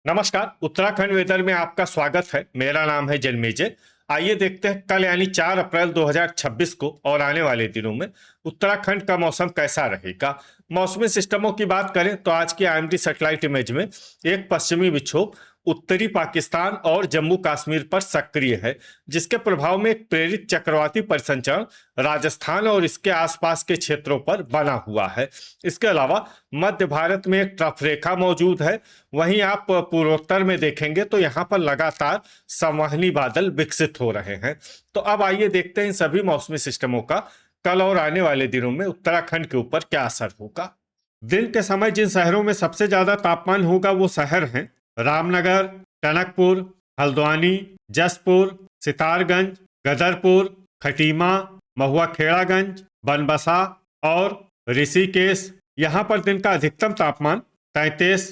नमस्कार। उत्तराखंड वेदर में आपका स्वागत है। मेरा नाम है जन्मेजय। आइए देखते हैं कल यानी 4 अप्रैल 2026 को और आने वाले दिनों में उत्तराखंड का मौसम कैसा रहेगा। मौसमी सिस्टमों की बात करें तो आज की आईएमडी सैटेलाइट इमेज में एक पश्चिमी विक्षोभ उत्तरी पाकिस्तान और जम्मू कश्मीर पर सक्रिय है, जिसके प्रभाव में एक प्रेरित चक्रवाती परिसंचरण राजस्थान और इसके आसपास के क्षेत्रों पर बना हुआ है। इसके अलावा मध्य भारत में एक ट्रफ रेखा मौजूद है। वहीं आप पूर्वोत्तर में देखेंगे तो यहाँ पर लगातार संवहनी बादल विकसित हो रहे हैं। तो अब आइए देखते हैं इन सभी मौसमी सिस्टमों का कल और आने वाले दिनों में उत्तराखंड के ऊपर क्या असर होगा। दिन के समय जिन शहरों में सबसे ज्यादा तापमान होगा वो शहर हैं रामनगर, टनकपुर, हल्द्वानी, जसपुर, सितारगंज, गदरपुर, खटीमा, महुआ खेड़ागंज, बनबसा और ऋषिकेश। यहाँ पर दिन का अधिकतम तापमान 33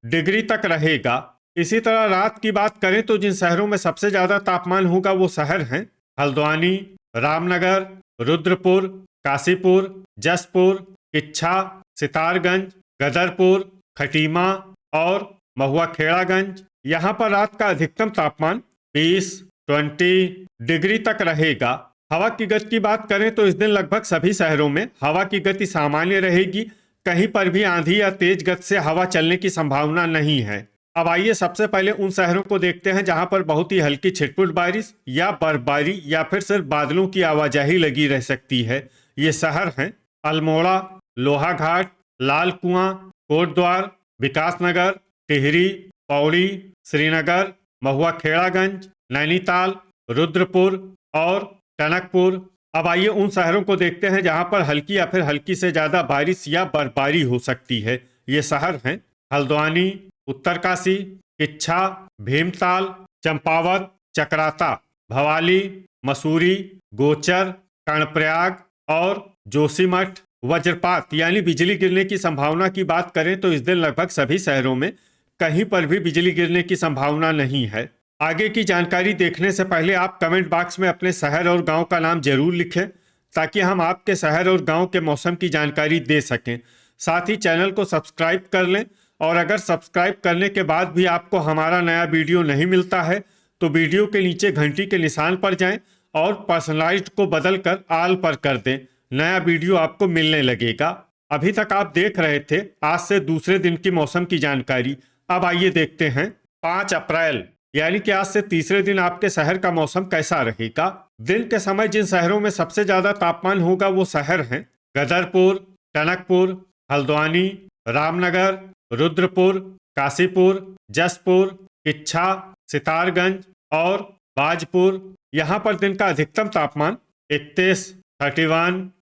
डिग्री तक रहेगा। इसी तरह रात की बात करें तो जिन शहरों में सबसे ज्यादा तापमान होगा वो शहर हैं हल्द्वानी, रामनगर, रुद्रपुर, काशीपुर, जसपुर, किच्छा, सितारगंज, गदरपुर, खटीमा और महुआ खेड़ागंज। यहाँ पर रात का अधिकतम तापमान 20 डिग्री तक रहेगा। हवा की गति की बात करें तो इस दिन लगभग सभी शहरों में हवा की गति सामान्य रहेगी। कहीं पर भी आंधी या तेज गति से हवा चलने की संभावना नहीं है। अब आइए सबसे पहले उन शहरों को देखते हैं जहां पर बहुत ही हल्की छिटपुट बारिश या बर्फबारी या फिर सिर्फ बादलों की आवाजाही लगी रह सकती है। ये शहर हैं अल्मोड़ा, लोहाघाट, लाल कुआं, कोटद्वार, विकासनगर, टिहरी, पौड़ी, श्रीनगर, महुआ खेड़ागंज, नैनीताल, रुद्रपुर और टनकपुर। अब आइए उन शहरों को देखते हैं जहां पर हल्की या फिर हल्की से ज्यादा बारिश या बर्फबारी हो सकती है। ये शहर हैं हल्द्वानी, उत्तरकाशी, किच्छा, भीमताल, चंपावत, चक्राता, भवाली, मसूरी, गोचर, कर्णप्रयाग और जोशीमठ। वज्रपात यानी बिजली गिरने की संभावना की बात करें तो इस दिन लगभग सभी शहरों में कहीं पर भी बिजली गिरने की संभावना नहीं है। आगे की जानकारी देखने से पहले आप कमेंट बॉक्स में अपने शहर और गांव का नाम जरूर लिखें ताकि हम आपके शहर और गांव के मौसम की जानकारी दे सकें। साथ ही चैनल को सब्सक्राइब कर लें और अगर सब्सक्राइब करने के बाद भी आपको हमारा नया वीडियो नहीं मिलता है तो वीडियो के नीचे घंटी के निशान पर जाएं और पर्सनलाइज्ड को बदलकर ऑल पर कर दें। नया वीडियो आपको मिलने लगेगा। अभी तक आप देख रहे थे आज से दूसरे दिन की मौसम की जानकारी। अब आइए देखते हैं 5 अप्रैल यानी कि आज से तीसरे दिन आपके शहर का मौसम कैसा रहेगा। दिन के समय जिन शहरों में सबसे ज्यादा तापमान होगा वो शहर हैं गदरपुर, टनकपुर, हल्द्वानी, रामनगर, रुद्रपुर, काशीपुर, जसपुर, किच्छा, सितारगंज और बाजपुर। यहाँ पर दिन का अधिकतम तापमान 31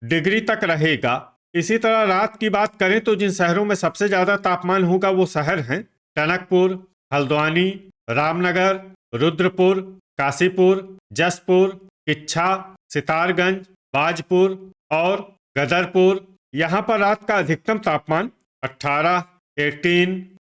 डिग्री तक रहेगा। इसी तरह रात की बात करें तो जिन शहरों में सबसे ज्यादा तापमान होगा वो शहर हैं टनकपुर, हल्द्वानी, रामनगर, रुद्रपुर, काशीपुर, जसपुर, किच्छा, सितारगंज, बाजपुर और गदरपुर। यहाँ पर रात का अधिकतम तापमान 18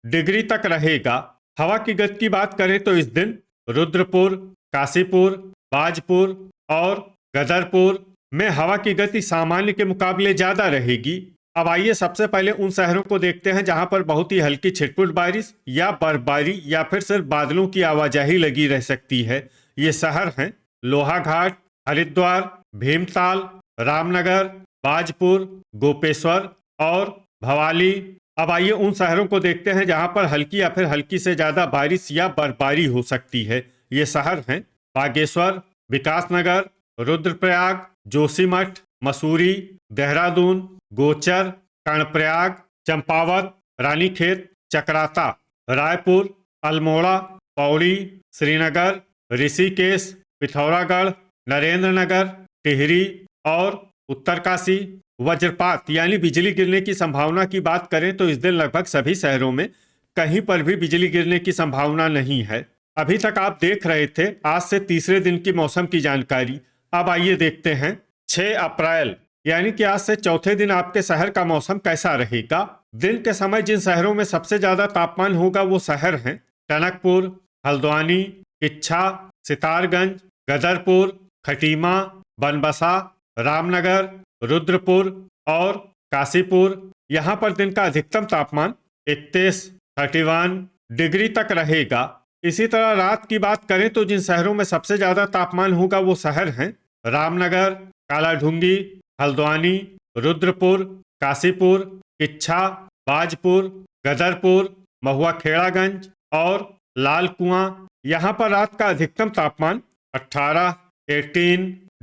डिग्री तक रहेगा। हवा की गति की बात करें तो इस दिन रुद्रपुर, काशीपुर, बाजपुर और गदरपुर में हवा की गति सामान्य के मुकाबले ज्यादा रहेगी। अब आइए सबसे पहले उन शहरों को देखते हैं जहां पर बहुत ही हल्की छिटपुट बारिश या बर्फबारी या फिर सिर्फ बादलों की आवाजाही लगी रह सकती है। ये शहर हैं लोहाघाट, हरिद्वार, भीमताल, रामनगर, बाजपुर, गोपेश्वर और भवाली। अब आइए उन शहरों को देखते हैं जहां पर हल्की या फिर हल्की से ज्यादा बारिश या बर्फबारी हो सकती है। ये शहर हैं बागेश्वर, विकासनगर, रुद्रप्रयाग, जोशीमठ, मसूरी, देहरादून, गोचर, कर्णप्रयाग, चंपावत, रानीखेत, चक्राता, रायपुर, अल्मोड़ा, पौड़ी, श्रीनगर, ऋषिकेश, पिथौरागढ़, नरेंद्रनगर, टिहरी और उत्तरकाशी। वज्रपात यानी बिजली गिरने की संभावना की बात करें तो इस दिन लगभग सभी शहरों में कहीं पर भी बिजली गिरने की संभावना नहीं है। अभी तक आप देख रहे थे आज से तीसरे दिन की मौसम की जानकारी। अब आइए देखते हैं 6 अप्रैल यानी कि आज से चौथे दिन आपके शहर का मौसम कैसा रहेगा। दिन के समय जिन शहरों में सबसे ज्यादा तापमान होगा वो शहर हैं टनकपुर, हल्द्वानी, किच्छा, सितारगंज, गदरपुर, खटीमा, बनबसा, रामनगर, रुद्रपुर और काशीपुर। यहाँ पर दिन का अधिकतम तापमान 31 31 डिग्री तक रहेगा। इसी तरह रात की बात करें तो जिन शहरों में सबसे ज्यादा तापमान होगा वो शहर हैं रामनगर, कालाढूंगी, हल्द्वानी, रुद्रपुर, काशीपुर, किच्छा, बाजपुर, गदरपुर, महुआ खेड़ागंज और लाल कुआं। यहाँ पर रात का अधिकतम तापमान 18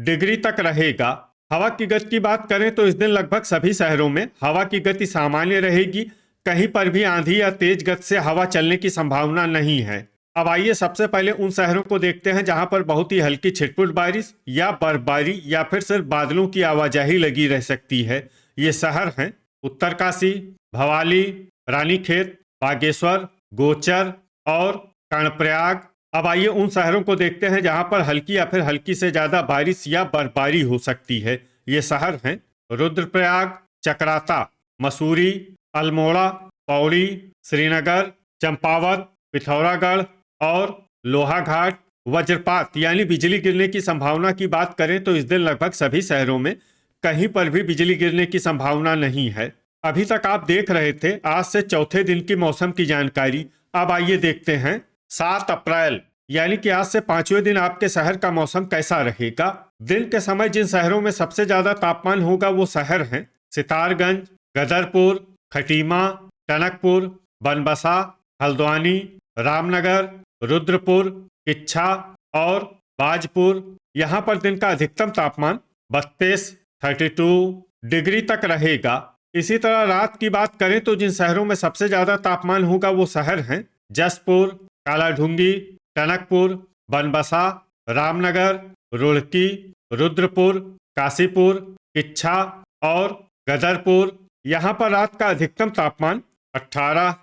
डिग्री तक रहेगा। हवा की गति की बात करें तो इस दिन लगभग सभी शहरों में हवा की गति सामान्य रहेगी। कहीं पर भी आंधी या तेज गति से हवा चलने की संभावना नहीं है। अब आइए सबसे पहले उन शहरों को देखते हैं जहां पर बहुत ही हल्की छिटपुट बारिश या बर्फबारी या फिर सिर्फ बादलों की आवाजाही लगी रह सकती है। ये शहर हैं उत्तरकाशी, भवाली, रानीखेत, बागेश्वर, गोचर और कर्णप्रयाग। अब आइए उन शहरों को देखते हैं जहां पर हल्की या फिर हल्की से ज्यादा बारिश या बर्फबारी हो सकती है। ये शहर हैं रुद्रप्रयाग, चक्राता, मसूरी, अल्मोड़ा, पौड़ी, श्रीनगर, चंपावत, पिथौरागढ़ और लोहाघाट। वज्रपात यानी बिजली गिरने की संभावना की बात करें तो इस दिन लगभग सभी शहरों में कहीं पर भी बिजली गिरने की संभावना नहीं है। अभी तक आप देख रहे थे आज से चौथे दिन की मौसम की जानकारी। अब आइए देखते हैं 7 अप्रैल यानी कि आज से 5वें दिन आपके शहर का मौसम कैसा रहेगा। दिन के समय जिन शहरों में सबसे ज्यादा तापमान होगा वो शहर हैं सितारगंज, गदरपुर, खटीमा, टनकपुर, बनबसा, हल्द्वानी, रामनगर, रुद्रपुर, किच्छा और बाजपुर। यहाँ पर दिन का अधिकतम तापमान 32 डिग्री तक रहेगा। इसी तरह रात की बात करें तो जिन शहरों में सबसे ज्यादा तापमान होगा वो शहर हैं जसपुर, कालाढूंगी, टनकपुर, बनबसा, रामनगर, रुड़की, रुद्रपुर, काशीपुर, किच्छा और गदरपुर। यहाँ पर रात का अधिकतम तापमान 18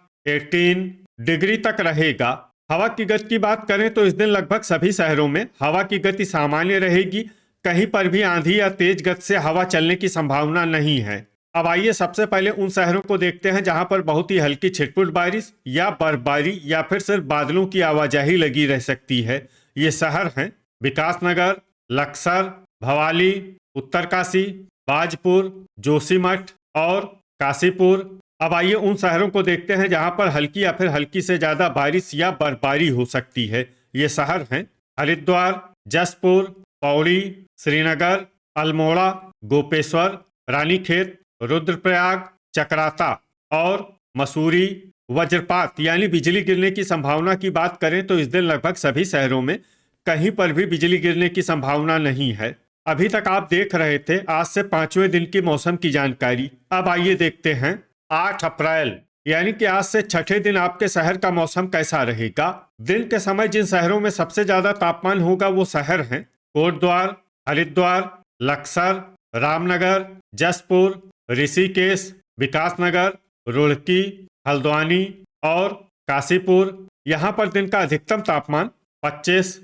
डिग्री तक रहेगा। हवा की गति की बात करें तो इस दिन लगभग सभी शहरों में हवा की गति सामान्य रहेगी। कहीं पर भी आंधी या तेज गति से हवा चलने की संभावना नहीं है। अब आइए सबसे पहले उन शहरों को देखते हैं जहां पर बहुत ही हल्की छिटपुट बारिश या बर्फबारी या फिर सिर्फ बादलों की आवाजाही लगी रह सकती है। ये शहर हैं विकासनगर, लक्सर, भवाली, उत्तरकाशी, बाजपुर, जोशीमठ और काशीपुर। अब आइए उन शहरों को देखते हैं जहां पर हल्की या फिर हल्की से ज्यादा बारिश या बर्फबारी हो सकती है। ये शहर हैं हरिद्वार, जसपुर, पौड़ी, श्रीनगर, अल्मोड़ा, गोपेश्वर, रानीखेत, रुद्रप्रयाग, चक्राता और मसूरी। वज्रपात यानी बिजली गिरने की संभावना की बात करें तो इस दिन लगभग सभी शहरों में कहीं पर भी बिजली गिरने की संभावना नहीं है। अभी तक आप देख रहे थे आज से 5वें दिन की मौसम की जानकारी। अब आइए देखते हैं 8 अप्रैल यानी कि आज से छठे दिन आपके शहर का मौसम कैसा रहेगा। दिन के समय जिन शहरों में सबसे ज्यादा तापमान होगा वो शहर हैं कोटद्वार, हरिद्वार, लक्सर, रामनगर, जसपुर, ऋषिकेश, विकासनगर, रुड़की, हल्द्वानी और काशीपुर। यहाँ पर दिन का अधिकतम तापमान 25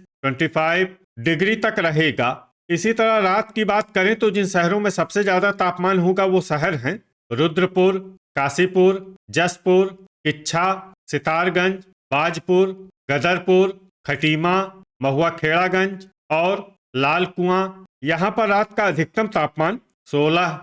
डिग्री तक रहेगा। इसी तरह रात की बात करें तो जिन शहरों में सबसे ज्यादा तापमान होगा वो शहर हैं रुद्रपुर, काशीपुर, जसपुर, किच्छा, सितारगंज, बाजपुर, गदरपुर, खटीमा, महुआ खेड़ागंज और लाल कुआं। यहाँ पर रात का अधिकतम तापमान 16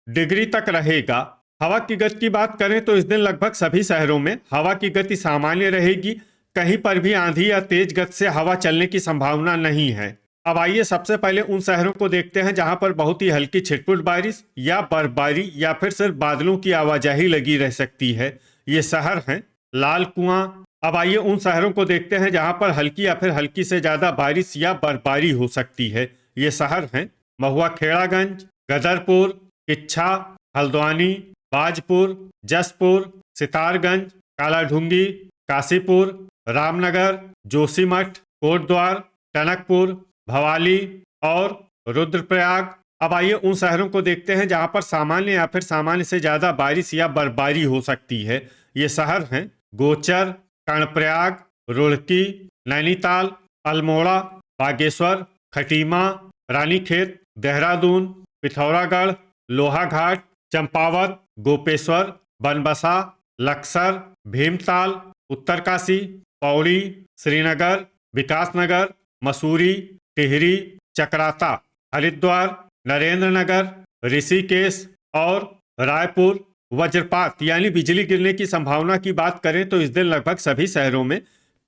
डिग्री तक रहेगा। हवा की गति की बात करें तो इस दिन लगभग सभी शहरों में हवा की गति सामान्य रहेगी। कहीं पर भी आंधी या तेज गति से हवा चलने की संभावना नहीं है। अब आइए सबसे पहले उन शहरों को देखते हैं जहां पर बहुत ही हल्की छिटपुट बारिश या बर्फबारी या फिर सिर्फ बादलों की आवाजाही लगी रह सकती है। ये शहर हैं लाल कुआं। अब आइए उन शहरों को देखते हैं जहां पर हल्की या फिर हल्की से ज्यादा बारिश या बर्फबारी हो सकती है। ये शहर हैं महुआ खेड़ागंज, गदरपुर, किच्छा, हल्द्वानी, बाजपुर, जसपुर, सितारगंज, कालाढूंगी, काशीपुर, रामनगर, जोशीमठ, कोटद्वार, टनकपुर, भवाली और रुद्रप्रयाग। अब आइए उन शहरों को देखते हैं जहां पर सामान्य या फिर सामान्य से ज्यादा बारिश या बर्फबारी हो सकती है। ये शहर हैं गोचर, कर्णप्रयाग, रुड़की, नैनीताल, अल्मोड़ा, बागेश्वर, खटीमा, रानीखेत, देहरादून, पिथौरागढ़, लोहाघाट, चंपावत, गोपेश्वर, बनबसा, लक्सर, भीमताल, उत्तरकाशी, पौड़ी, श्रीनगर, विकासनगर, मसूरी, टिहरी, चक्राता, हरिद्वार, नरेंद्र नगर, ऋषिकेश और रायपुर। वज्रपात यानी बिजली गिरने की संभावना की बात करें तो इस दिन लगभग सभी शहरों में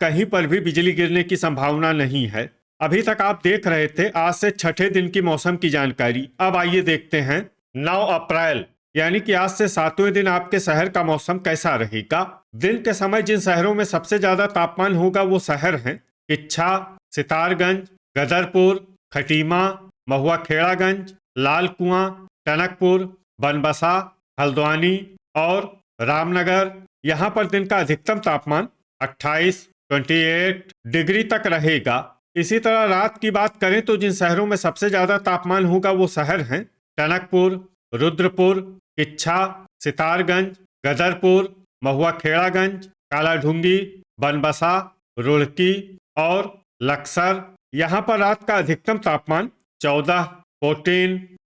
कहीं पर भी बिजली गिरने की संभावना नहीं है। अभी तक आप देख रहे थे आज से छठे दिन की मौसम की जानकारी। अब आइए देखते हैं 9 अप्रैल यानी कि आज से 7वें दिन आपके शहर का मौसम कैसा रहेगा। दिन के समय जिन शहरों में सबसे ज्यादा तापमान होगा वो शहर हैं इच्छा, सितारगंज, गदरपुर, खटीमा, महुआ खेड़ागंज, लाल कुआं, टनकपुर, बनबसा, हल्द्वानी और रामनगर। यहाँ पर दिन का अधिकतम तापमान 28 डिग्री तक रहेगा। इसी तरह रात की बात करें तो जिन शहरों में सबसे ज्यादा तापमान होगा वो शहर हैं टनकपुर, रुद्रपुर, इच्छा, सितारगंज, गदरपुर, महुआ खेड़ागंज, कालाढूंगी, बनबसा, रुड़की और लक्सर। यहाँ पर रात का अधिकतम तापमान 14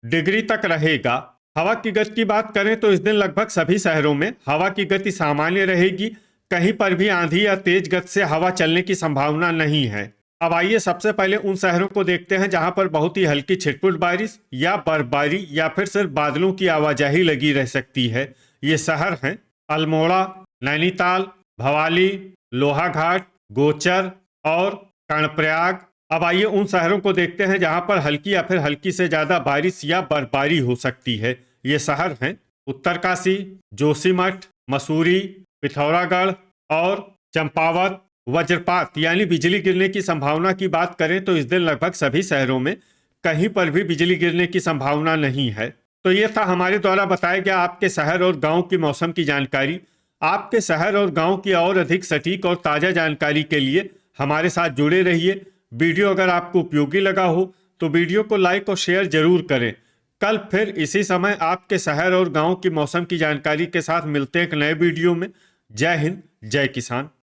डिग्री तक रहेगा। हवा की गति की बात करें तो इस दिन लगभग सभी शहरों में हवा की गति सामान्य रहेगी। कहीं पर भी आंधी या तेज गति से हवा चलने की संभावना नहीं है। अब आइए सबसे पहले उन शहरों को देखते हैं जहां पर बहुत ही हल्की छिटपुट बारिश या बर्फबारी या फिर सिर्फ बादलों की आवाजाही लगी रह सकती है। ये शहर हैं अल्मोड़ा, नैनीताल, भवाली, लोहाघाट, गोचर और कर्णप्रयाग। अब आइए उन शहरों को देखते हैं जहां पर हल्की या फिर हल्की से ज्यादा बारिश या बर्फबारी हो सकती है। ये शहर हैं उत्तरकाशी, जोशीमठ, मसूरी, पिथौरागढ़ और चंपावत। वज्रपात यानी बिजली गिरने की संभावना की बात करें तो इस दिन लगभग सभी शहरों में कहीं पर भी बिजली गिरने की संभावना नहीं है। तो ये था हमारे द्वारा बताया गया आपके शहर और गांव की मौसम की जानकारी। आपके शहर और गांव की और अधिक सटीक और ताज़ा जानकारी के लिए हमारे साथ जुड़े रहिए। वीडियो अगर आपको उपयोगी लगा हो तो वीडियो को लाइक और शेयर जरूर करें। कल फिर इसी समय आपके शहर और गांव की मौसम की जानकारी के साथ मिलते हैं एक नए वीडियो में। जय हिंद, जय किसान।